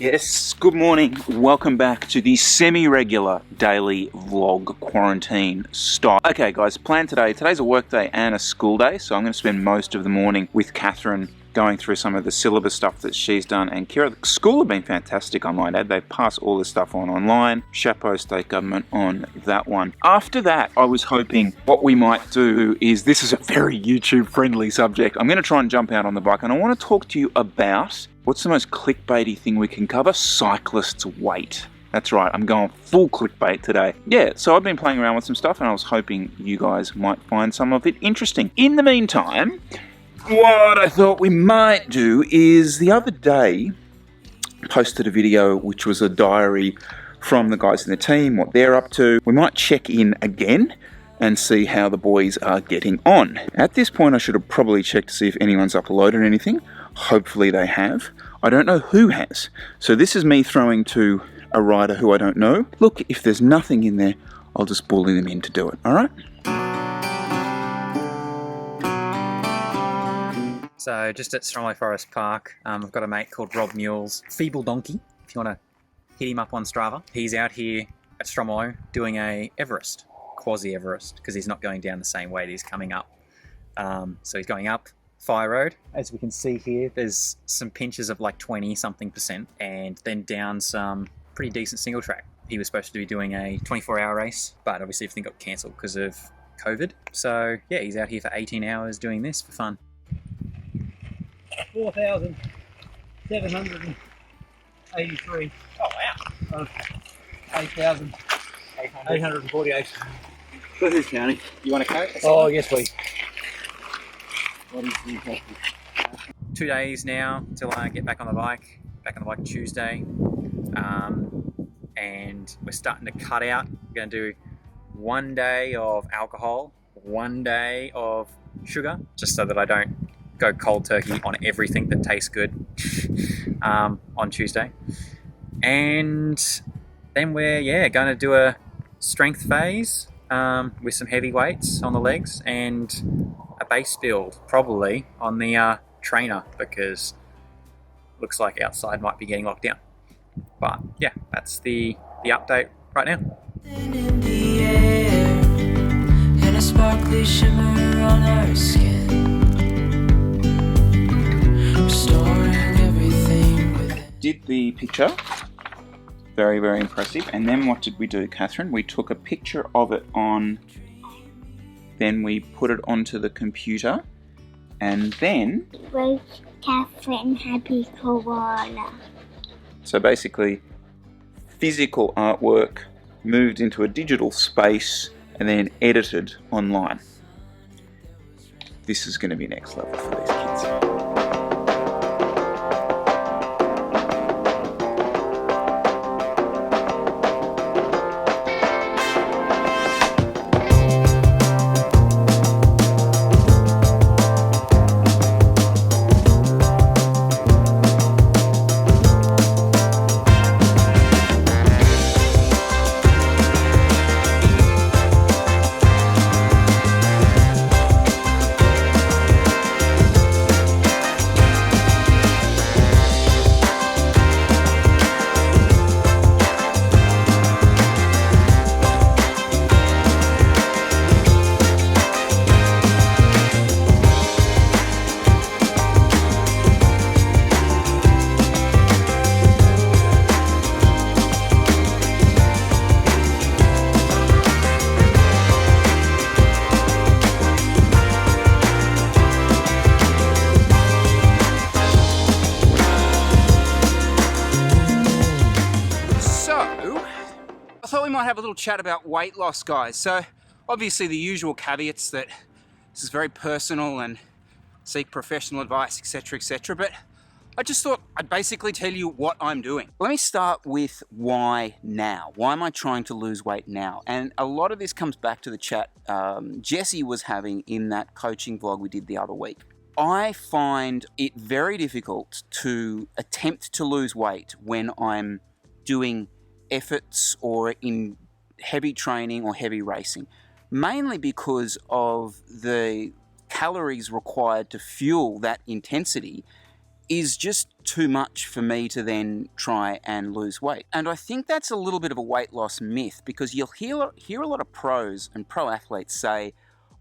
Yes, good morning. Welcome back to the semi-regular daily vlog quarantine style. Okay guys, plan today. Today's a work day and a school day, so I'm going to spend most of the morning with Catherine going through some of the syllabus stuff that she's done. And Kira, the school have been fantastic, I might add. They've passed all this stuff on online. Chapeau state government on that one. After that, I was hoping what we might do is, this is a very YouTube friendly subject. I'm going to try and jump out on the bike and I want to talk to you about what's the most clickbaity thing we can cover? Cyclists' weight. That's right, I'm going full clickbait today. Yeah, so I've been playing around with some stuff and I was hoping you guys might find some of it interesting. In the meantime, what I thought we might do is, the other day, posted a video which was a diary from the guys in the team, what they're up to. We might check in again and see how the boys are getting on. At this point, I should have probably checked to see if anyone's uploaded anything. Hopefully they have. I don't know who has. So this is me throwing to a rider who I don't know. Look, if there's nothing in there, I'll just bully them in to do it, all right? So just at Stromlo Forest Park, I've got a mate called Rob Mules, Feeble Donkey, if you want to hit him up on Strava. He's out here at Stromlo doing a Everest, quasi-Everest, because he's not going down the same way that he's coming up. So he's going up Fire Road. As we can see here, there's some pinches of like 20-something%, and then down some pretty decent single track. He was supposed to be doing a 24-hour race, but obviously everything got cancelled because of COVID. So yeah, he's out here for 18 hours doing this for fun. 4,783. Oh wow. Of 8,848. What is counting? You want to coat? Oh yes, please. What is the 2 days now till I get back on the bike. Back on the bike Tuesday. And we're starting to cut out. We're going to do 1 day of alcohol, 1 day of sugar, just so that I don't go cold turkey on everything that tastes good on Tuesday. And then we're going to do a strength phase with some heavy weights on the legs and a base build probably on the trainer, because looks like outside might be getting locked down. But yeah, that's the update right now. In the air, and a sparkly shimmer on our skin, restoring everything within. Did the picture. Very, very impressive. And then what did we do, Catherine? We took a picture of it then we put it onto the computer, and then Wrote Catherine Happy Koala. so basically physical artwork moved into a digital space and then edited online. This is going to be next level for these kids. We might have a little chat about weight loss, guys. So obviously the usual caveats that this is very personal and seek professional advice, etc., but I just thought I'd basically tell you what I'm doing. Let me start with why now. Why am I trying to lose weight now? And a lot of this comes back to the chat Jesse was having in that coaching vlog we did the other week. I find it very difficult to attempt to lose weight when I'm doing efforts or in heavy training or heavy racing, mainly because of the calories required to fuel that intensity is just too much for me to then try and lose weight. And I think that's a little bit of a weight loss myth, because you'll hear a lot of pros and pro athletes say,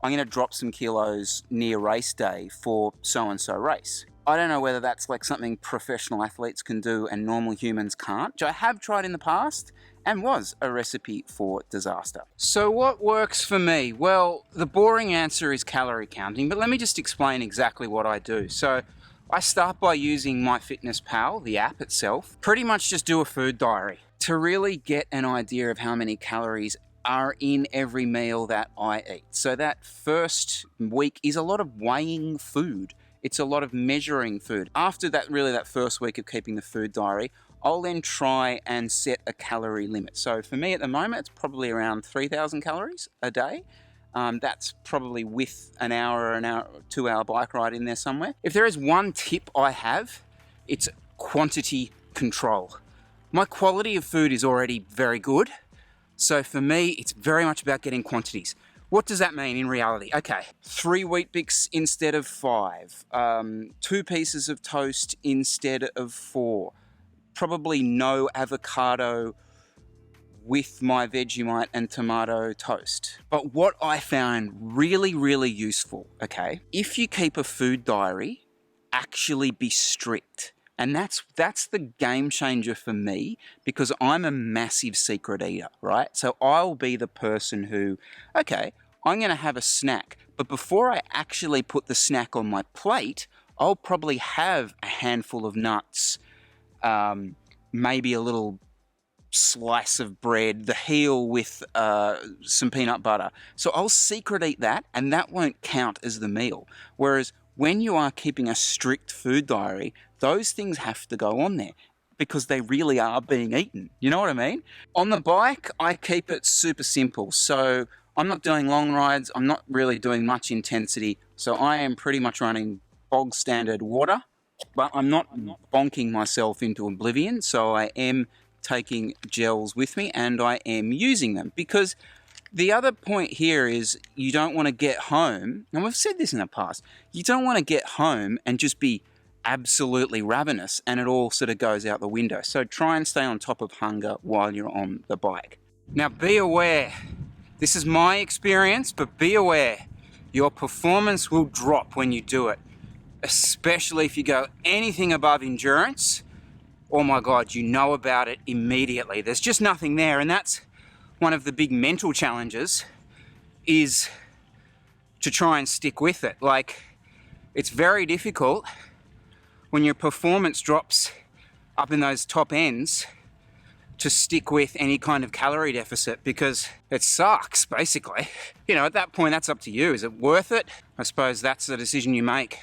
I'm going to drop some kilos near race day for so-and-so race. I don't know whether that's like something professional athletes can do and normal humans can't, which I have tried in the past and was a recipe for disaster. So what works for me? Well, the boring answer is calorie counting, but let me just explain exactly what I do. So I start by using MyFitnessPal, the app itself, pretty much just do a food diary to really get an idea of how many calories are in every meal that I eat. So that first week is a lot of weighing food. It's a lot of measuring food. After that first week of keeping the food diary, I'll then try and set a calorie limit. So for me at the moment, it's probably around 3,000 calories a day. That's probably with an hour, 2-hour bike ride in there somewhere. If there is one tip I have, it's quantity control. My quality of food is already very good. So for me, it's very much about getting quantities. What does that mean in reality? Okay, 3 Weet-Bix instead of 5, 2 pieces of toast instead of 4, probably no avocado with my Vegemite and tomato toast. But what I found really, really useful, okay, if you keep a food diary, actually be strict. And that's the game changer for me, because I'm a massive secret eater, right? So I'll be the person who, okay, I'm going to have a snack, but before I actually put the snack on my plate, I'll probably have a handful of nuts, maybe a little slice of bread, the heel with some peanut butter. So I'll secret eat that, and that won't count as the meal. Whereas when you are keeping a strict food diary, those things have to go on there because they really are being eaten. You know what I mean? On the bike, I keep it super simple. So I'm not doing long rides. I'm not really doing much intensity. So I am pretty much running bog standard water, but I'm not bonking myself into oblivion. So I am taking gels with me and I am using them, because the other point here is you don't want to get home, and we've said this in the past, you don't want to get home and just be absolutely ravenous and it all sort of goes out the window. So try and stay on top of hunger while you're on the bike. Now be aware, this is my experience, but be aware, your performance will drop when you do it, especially if you go anything above endurance. Oh my God, you know about it immediately. There's just nothing there, and that's one of the big mental challenges, is to try and stick with it. Like, it's very difficult when your performance drops up in those top ends to stick with any kind of calorie deficit, because it sucks, basically. You know, at that point, that's up to you. Is it worth it? I suppose that's the decision you make.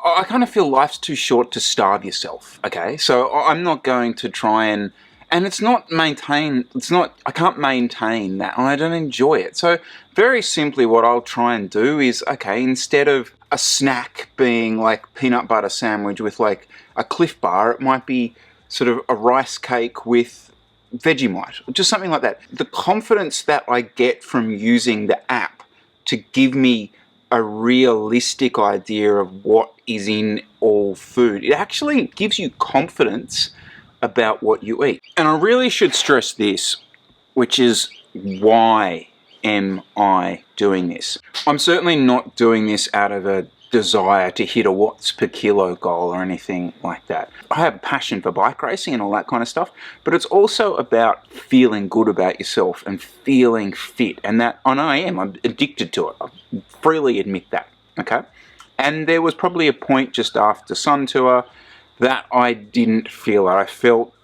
I kind of feel life's too short to starve yourself, okay? So I'm not going to try and it's not maintain, I can't maintain that, and I don't enjoy it. So very simply what I'll try and do is, okay, instead of a snack being like peanut butter sandwich with like a Cliff Bar, it might be sort of a rice cake with Vegemite, or just something like that. The confidence that I get from using the app to give me a realistic idea of what is in all food, it actually gives you confidence about what you eat. And I really should stress this, which is, why am I doing this? I'm certainly not doing this out of a desire to hit a watts per kilo goal or anything like that. I have a passion for bike racing and all that kind of stuff, but it's also about feeling good about yourself and feeling fit, and that, and I'm addicted to it. I freely admit that, okay? And there was probably a point just after Sun Tour that I didn't feel it. I felt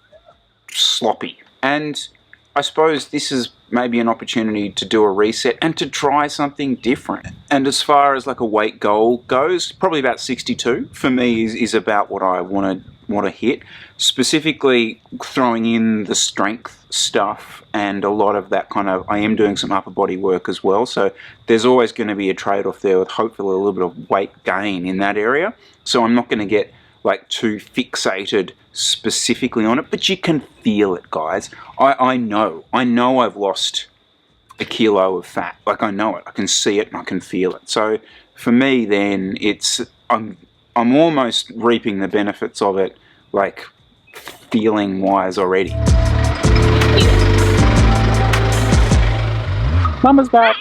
sloppy. And I suppose this is maybe an opportunity to do a reset and to try something different. And as far as like a weight goal goes, probably about 62 for me is about what I want to hit. Specifically throwing in the strength stuff and a lot of that kind of, I am doing some upper body work as well. So there's always going to be a trade-off there with hopefully a little bit of weight gain in that area. So I'm not going to get like too fixated specifically on it, but you can feel it, guys. I know I've lost a kilo of fat. Like, I know it, I can see it and I can feel it. So for me, then I'm almost reaping the benefits of it, like feeling wise already. Mama's back.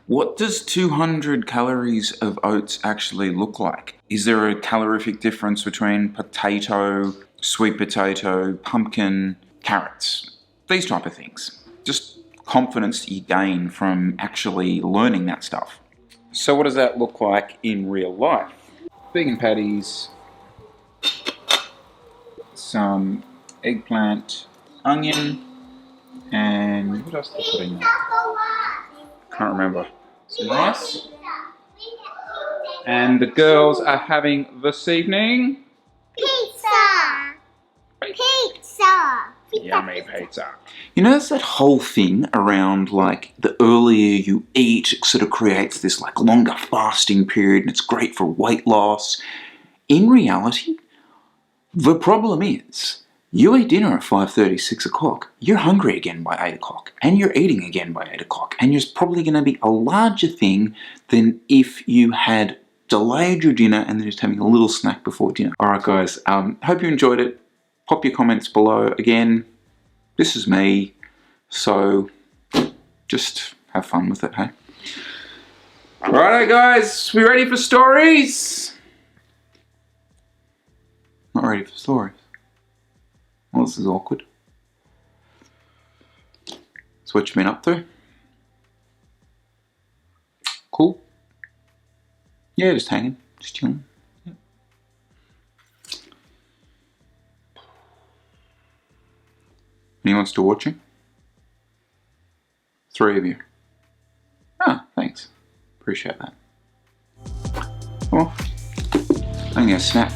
What does 200 calories of oats actually look like? Is there a calorific difference between potato, sweet potato, pumpkin, carrots? These type of things. Just confidence that you gain from actually learning that stuff. So what does that look like in real life? Vegan patties, some eggplant, onion, and what else did I put in there? Can't remember. Some rice. And the girls are having this evening Pizza! Pizza! yummy pizza. You know, there's that whole thing around like the earlier you eat, it sort of creates this like longer fasting period and it's great for weight loss. In reality, the problem is you eat dinner at 5:30, 6 o'clock, you're hungry again by 8 o'clock, and you're eating again by 8 o'clock, and it's probably going to be a larger thing than if you had delayed your dinner and then just having a little snack before dinner. Alright guys, hope you enjoyed it. Pop your comments below. Again, this is me, so just have fun with it, hey? Alright guys, we ready for stories? Not ready for stories. Well, this is awkward. So what you been up to? Cool? Yeah, just hanging, just chilling. Yeah. Anyone still watching? 3 of you. Ah, thanks. Appreciate that. Well, I'm gonna snap.